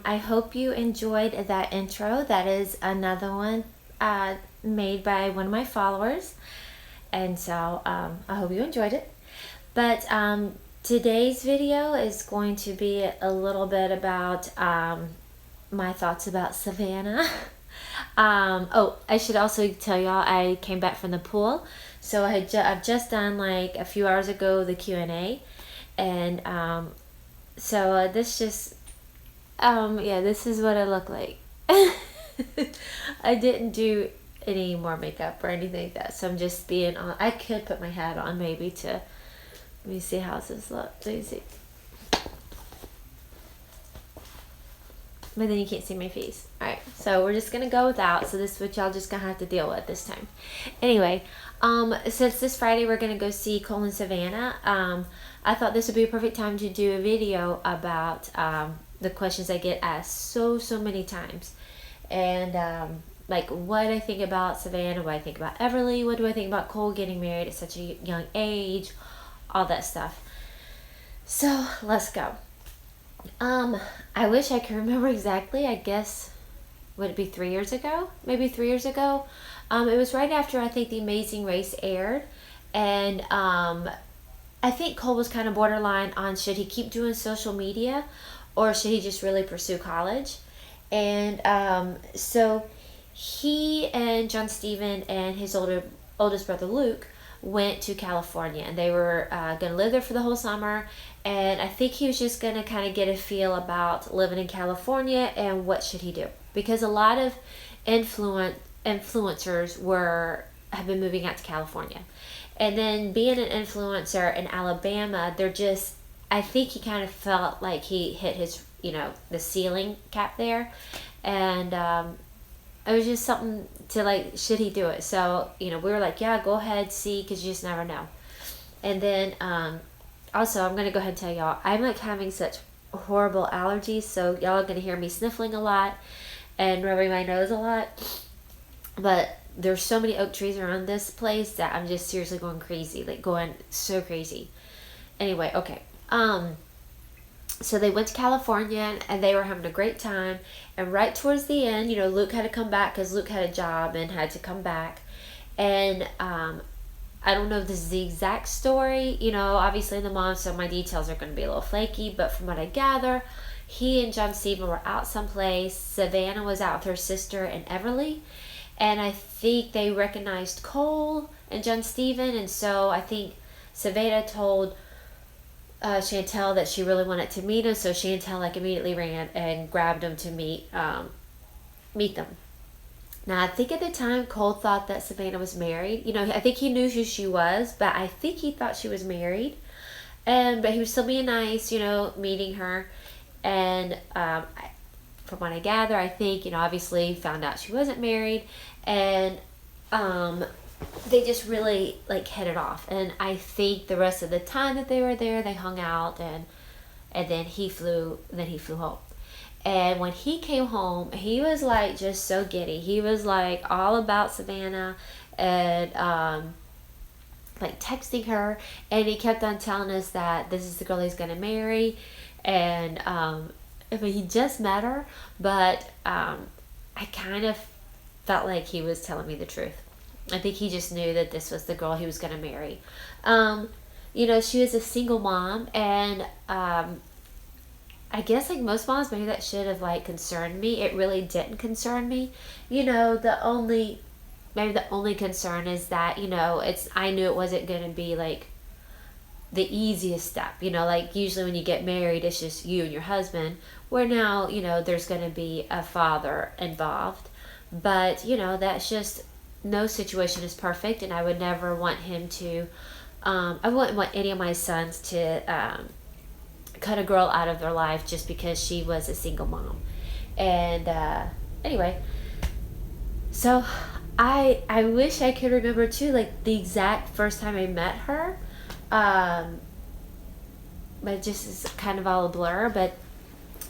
I hope you enjoyed that intro. That is another one made by one of my followers. And so I hope you enjoyed it. But today's video is going to be a little bit about my thoughts about Savannah. Oh, I should also tell y'all I came back from the pool. So I've just done like a few hours ago the Q&A. And so this just, yeah, this is what I look like. I didn't do any more makeup or anything like that. So I'm just being on. I could put my hat on maybe to, let me see how this looks. Let me see. But then you can't see my face. Alright, so we're just going to go without. So this is what y'all just going to have to deal with this time. Anyway, since this Friday we're going to go see Cole and Savannah, I thought this would be a perfect time to do a video about the questions I get asked so many times. And like what I think about Savannah, what I think about Everleigh, what do I think about Cole getting married at such a young age, all that stuff. So let's go. I wish I could remember exactly. I guess, would it be 3 years ago? Maybe 3 years ago. It was right after I think The Amazing Race aired. And I think Cole was kind of borderline on should he keep doing social media or should he just really pursue college. And so he and John Steven and his oldest brother Luke went to California, and they were going to live there for the whole summer. And I think he was just going to kind of get a feel about living in California and what should he do, because a lot of influencers have been moving out to California. And then being an influencer in Alabama, I think he kind of felt like he hit his, the ceiling cap there. And it was just something to like, should he do it? So, we were like, yeah, go ahead, see, because you just never know. And then also, I'm going to go ahead and tell y'all, I'm like having such horrible allergies, so y'all are going to hear me sniffling a lot and rubbing my nose a lot. But there's so many oak trees around this place that I'm just seriously going crazy, like going so crazy. Anyway, okay. So they went to California and they were having a great time. And right towards the end, Luke had to come back because Luke had a job and had to come back. And I don't know if this is the exact story, obviously in the mom, so my details are going to be a little flaky. But from what I gather, he and John Steven were out someplace. Savannah was out with her sister and Everleigh. And I think they recognized Cole and John Steven. And so I think Savannah told Chantel that she really wanted to meet him. So Chantel immediately ran and grabbed him to meet them. Now I think at the time Cole thought that Savannah was married. I think he knew who she was, but I think he thought she was married. But he was still being nice, meeting her. And from what I gather, I think, obviously found out she wasn't married. And they just really hit it off. And I think the rest of the time that they were there, they hung out, and then he flew home. And when he came home, he was just so giddy. He was all about Savannah and texting her, and he kept on telling us that this is the girl he's gonna marry. And he just met her, but I kind of felt like he was telling me the truth. I think he just knew that this was the girl he was going to marry. She was a single mom, and I guess most moms, maybe that should have concerned me. It really didn't concern me. The only concern is that, I knew it wasn't going to be the easiest step. Usually when you get married, it's just you and your husband, where now, there's going to be a father involved. But, that's just, no situation is perfect, and I would never want him to, I wouldn't want any of my sons to cut a girl out of their life just because she was a single mom. And anyway, so I wish I could remember too, the exact first time I met her, but it just is kind of all a blur. But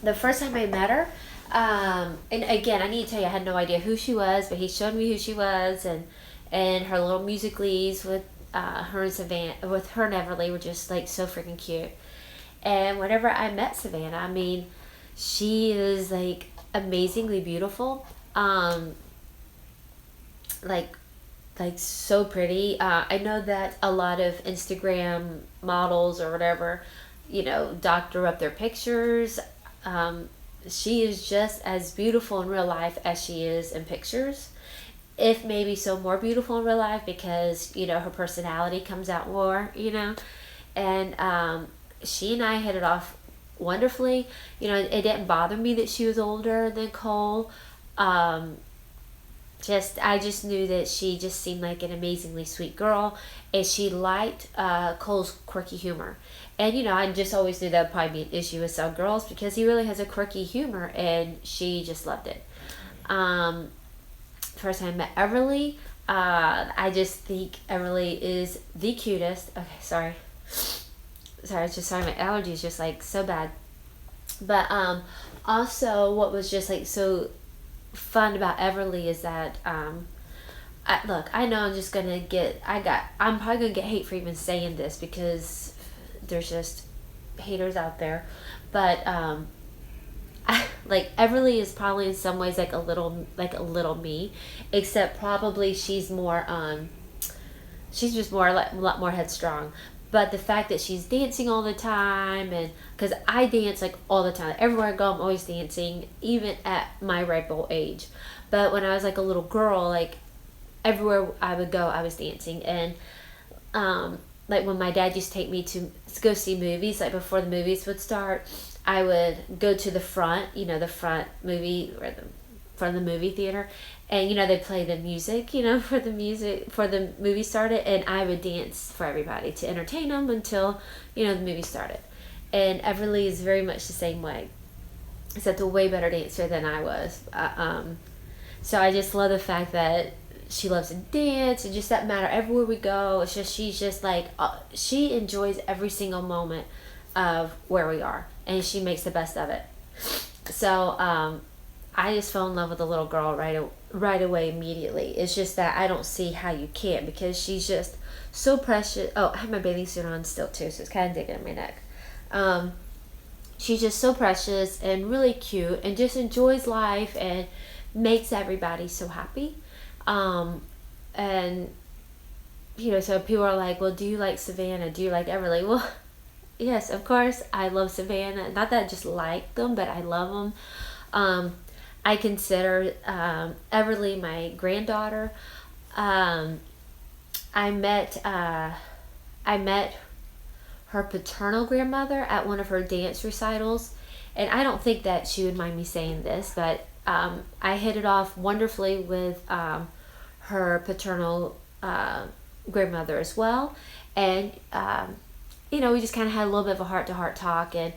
the first time I met her, and again, I need to tell you, I had no idea who she was, but he showed me who she was, and her little musicals with her and Savannah, with her and Everleigh, were just so freaking cute. And whenever I met Savannah, She is like amazingly beautiful. Like so pretty. I know that a lot of Instagram models or whatever, doctor up their pictures. She is just as beautiful in real life as she is in pictures. If maybe so more beautiful in real life because, her personality comes out more, And she and I hit it off wonderfully. It didn't bother me that she was older than Cole. Um, I just knew that she just seemed like an amazingly sweet girl, and she liked Cole's quirky humor. And I just always knew that would probably be an issue with some girls because he really has a quirky humor, and she just loved it. First time I met Everleigh, I just think Everleigh is the cutest. Okay, sorry, it's just sorry, my allergy is just like so bad. But also, what was just like so fun about Everleigh is that I know I'm just gonna get I'm probably gonna get hate for even saying this because there's just haters out there, but like Everleigh is probably in some ways like a little me, except probably she's just more like a lot more headstrong. But the fact that she's dancing all the time, and because I dance like all the time, everywhere I go I'm always dancing, even at my ripe old age. But when I was like a little girl, like everywhere I would go I was dancing. And like when my dad used to take me to go see movies, like before the movies would start, I would go to the front, the front movie or the front of the movie theater, and they play the music, for the movie started, and I would dance for everybody to entertain them until the movie started. And Everleigh is very much the same way, except a way better dancer than I was. So I just love the fact that she loves to dance, and just that matter everywhere we go. It's just she's just like she enjoys every single moment of where we are, and she makes the best of it. So I just fell in love with the little girl right away immediately. It's just that I don't see how you can't, because she's just so precious. Oh, I have my bathing suit on still too, so it's kind of digging in my neck. She's just so precious and really cute, and just enjoys life and makes everybody so happy. And so people are like, well, do you like Savannah? Do you like Everleigh? Well, yes, of course I love Savannah. Not that I just like them, but I love them. I consider Everleigh my granddaughter. I met her paternal grandmother at one of her dance recitals, and I don't think that she would mind me saying this, but I hit it off wonderfully with her paternal grandmother as well, and we just kind of had a little bit of a heart-to-heart talk, and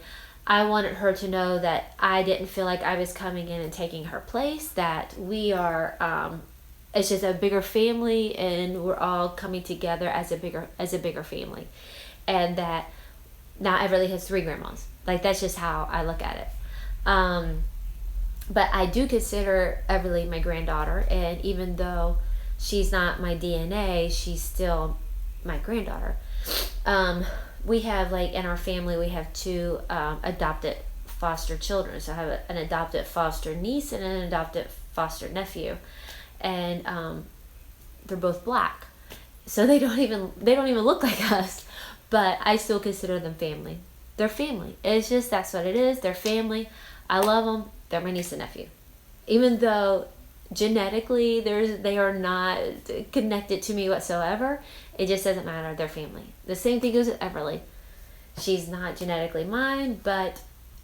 I wanted her to know that I didn't feel like I was coming in and taking her place, that we are it's just a bigger family, and we're all coming together as a bigger family. And that now Everleigh has 3 grandmas. Like, that's just how I look at it. But I do consider Everleigh my granddaughter, and even though she's not my DNA, she's still my granddaughter. We have, like, in our family, we have 2 adopted foster children. So I have an adopted foster niece and an adopted foster nephew, and they're both black, so they don't even look like us, but I still consider them family. They're family. It's just, that's what it is. They're family. I love them. They're my niece and nephew, even though genetically they are not connected to me whatsoever. It just doesn't matter. They're family. The same thing goes with Everleigh. She's not genetically mine, but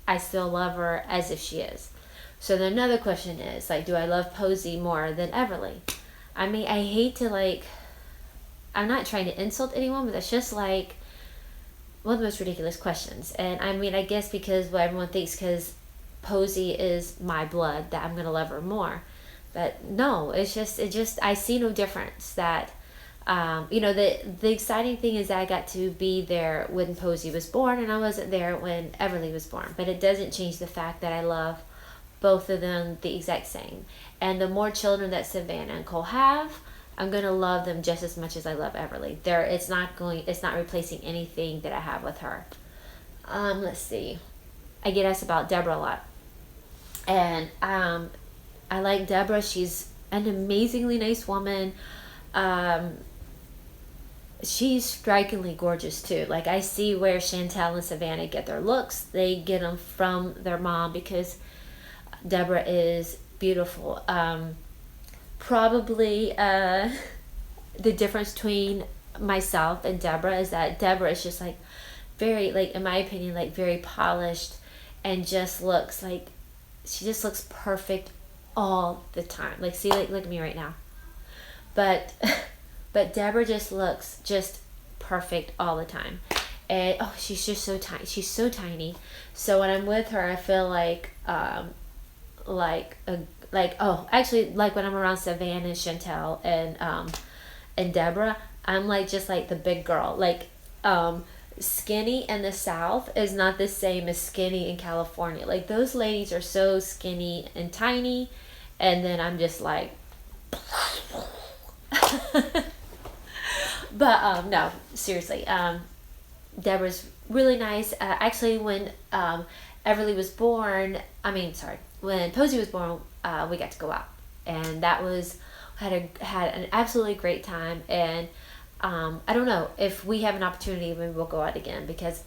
I still love her as if she is. So then another question is, like, do I love Posey more than Everleigh? I mean, I hate to, like, I'm not trying to insult anyone, but that's just like one of the most ridiculous questions. And I mean, I guess because what everyone thinks, because Posey is my blood, that I'm gonna love her more. But no, it just I see no difference. That the exciting thing is that I got to be there when Posey was born, and I wasn't there when Everleigh was born. But it doesn't change the fact that I love both of them the exact same. And the more children that Savannah and Cole have, I'm gonna love them just as much as I love Everleigh. It's not replacing anything that I have with her. Let's see. I get asked about Deborah a lot. And I like Deborah. She's an amazingly nice woman. Um, she's strikingly gorgeous too. Like, I see where Chantel and Savannah get their looks. They get them from their mom, because Deborah is beautiful. Probably the difference between myself and Deborah is that Deborah is just like very, like, in my opinion, like very polished, and just looks like she just looks perfect all the time. Like, see, like, look at me right now. But but Deborah just looks just perfect all the time. And oh, she's just so tiny. She's so tiny. So when I'm with her, I feel like a like oh, actually, like when I'm around Savannah and Chantel and Deborah, I'm like just like the big girl. Like, skinny in the South is not the same as skinny in California. Like, those ladies are so skinny and tiny, and then I'm just like but no, seriously, Deborah's really nice. Actually, when Everleigh was born, I mean, sorry, when Posey was born, we got to go out, and that was had an absolutely great time. And I don't know if we have an opportunity, maybe we'll go out again, because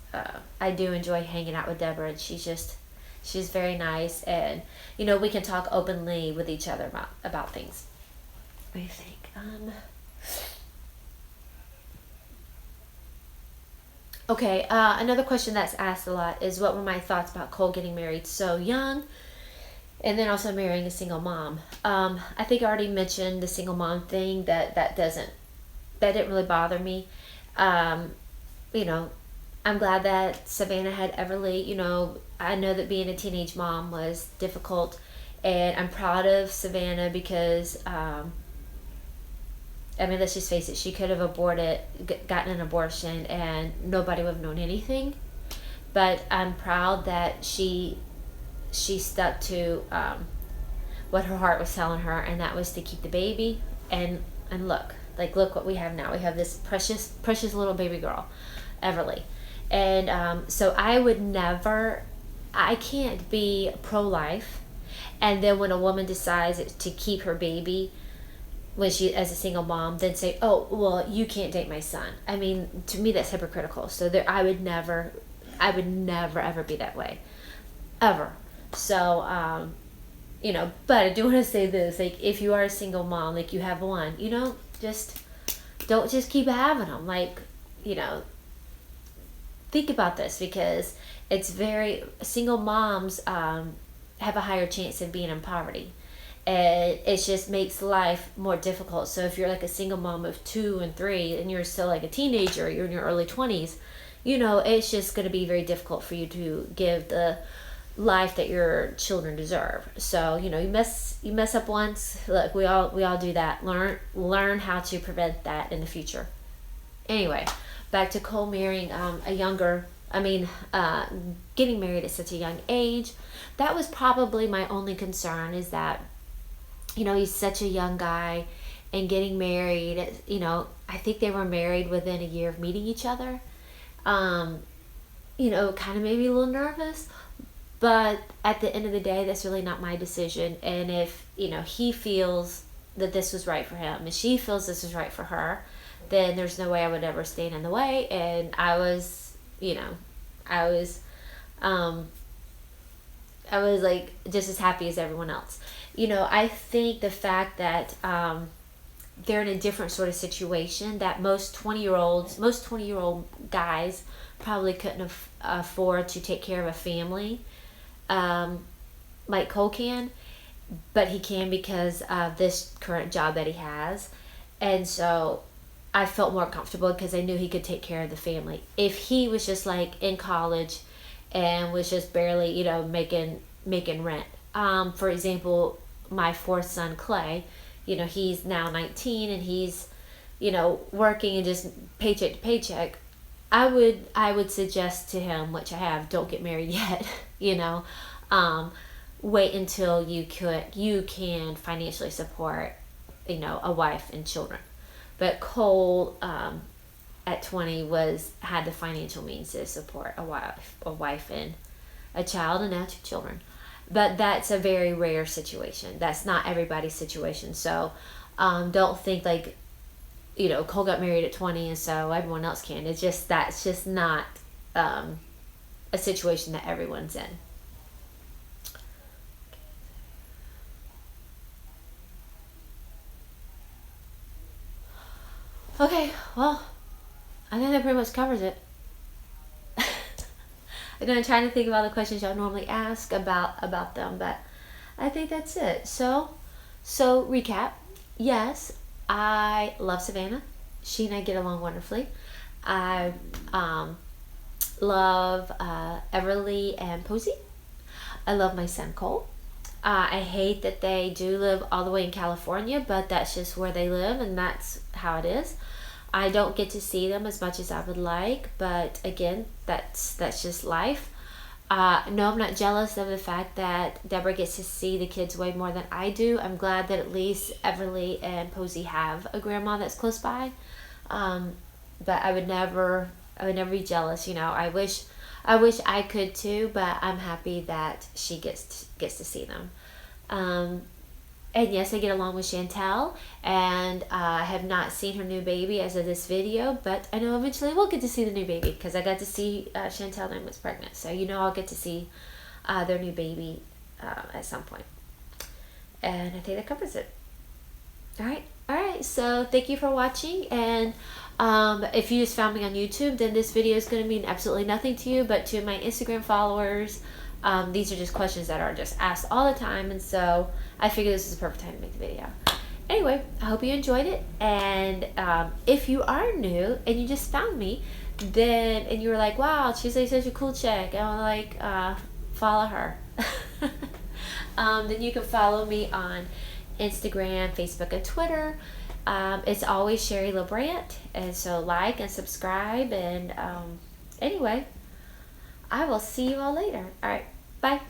I do enjoy hanging out with Deborah, and she's very nice, and we can talk openly with each other about things. What do you think? Okay, another question that's asked a lot is, what were my thoughts about Cole getting married so young, and then also marrying a single mom? I think I already mentioned the single mom thing. That didn't really bother me. Um, you know, I'm glad that Savannah had Everleigh. I know that being a teenage mom was difficult, and I'm proud of Savannah because, I mean, let's just face it, she could have gotten an abortion, and nobody would have known anything. But I'm proud that she stuck to what her heart was telling her, and that was to keep the baby. And look what we have now. We have this precious precious little baby girl, Everleigh. And so I can't be pro-life, and then when a woman decides to keep her baby when she, as a single mom, then say, oh, well, you can't date my son. I mean, to me, that's hypocritical. So I would never ever be that way, ever. So but I do want to say this: like, if you are a single mom, like, you have one, just don't just keep having them. Like, think about this, because single moms have a higher chance of being in poverty, and it just makes life more difficult. So if you're like a single mom of 2 and 3, and you're still like a teenager, you're in your early 20s, it's just going to be very difficult for you to give the life that your children deserve. So you mess up once. Look, we all do that. Learn how to prevent that in the future. Anyway, back to Cole marrying getting married at such a young age. That was probably my only concern, is that he's such a young guy, and getting married, I think they were married within a year of meeting each other. Kind of made me a little nervous. But at the end of the day, that's really not my decision. And if, he feels that this was right for him, and she feels this is right for her, then there's no way I would ever stand in the way. And I was like just as happy as everyone else. I think the fact that they're in a different sort of situation, that most 20-year-old guys probably couldn't afford to take care of a family, like Cole can, but he can because of this current job that he has. And so I felt more comfortable because I knew he could take care of the family. If he was just like in college and was just barely, making rent. For example, my fourth son, Clay, he's now 19, and he's, working and just paycheck to paycheck. I would suggest to him, which I have, don't get married yet, wait until you can financially support, a wife and children. But Cole, at 20, had the financial means to support a wife and a child, and now 2 children. but that's a very rare situation. That's not everybody's situation. So don't think like, Cole got married at 20 and so everyone else can. That's just not a situation that everyone's in. Okay, well, I think that pretty much covers it. I'm gonna try to think of all the questions y'all normally ask about them, but I think that's it. So recap. Yes, I love Savannah. She and I get along wonderfully. I love Everleigh and Posey. I love my son Cole. I hate that they do live all the way in California, but that's just where they live, and that's how it is. I don't get to see them as much as I would like, but again, that's just life. No, I'm not jealous of the fact that Deborah gets to see the kids way more than I do. I'm glad that at least Everleigh and Posey have a grandma that's close by. But I would never be jealous. I wish I could too, but I'm happy that she gets to see them. And yes, I get along with Chantel, and I have not seen her new baby as of this video, but I know eventually we'll get to see the new baby because I got to see Chantel when I was pregnant. So I'll get to see their new baby at some point. And I think that covers it. All right. So thank you for watching, and if you just found me on YouTube, then this video is going to mean absolutely nothing to you, but to my Instagram followers, these are just questions that are just asked all the time, and so I figured this is the perfect time to make the video. Anyway, I hope you enjoyed it, and if you are new and you just found me, and you were like, wow, she's like such a cool chick, and I'm like, follow her. Then you can follow me on Instagram, Facebook, and Twitter. It's always Sheri LaBrant, and so like and subscribe, and anyway, I will see you all later. All right, bye.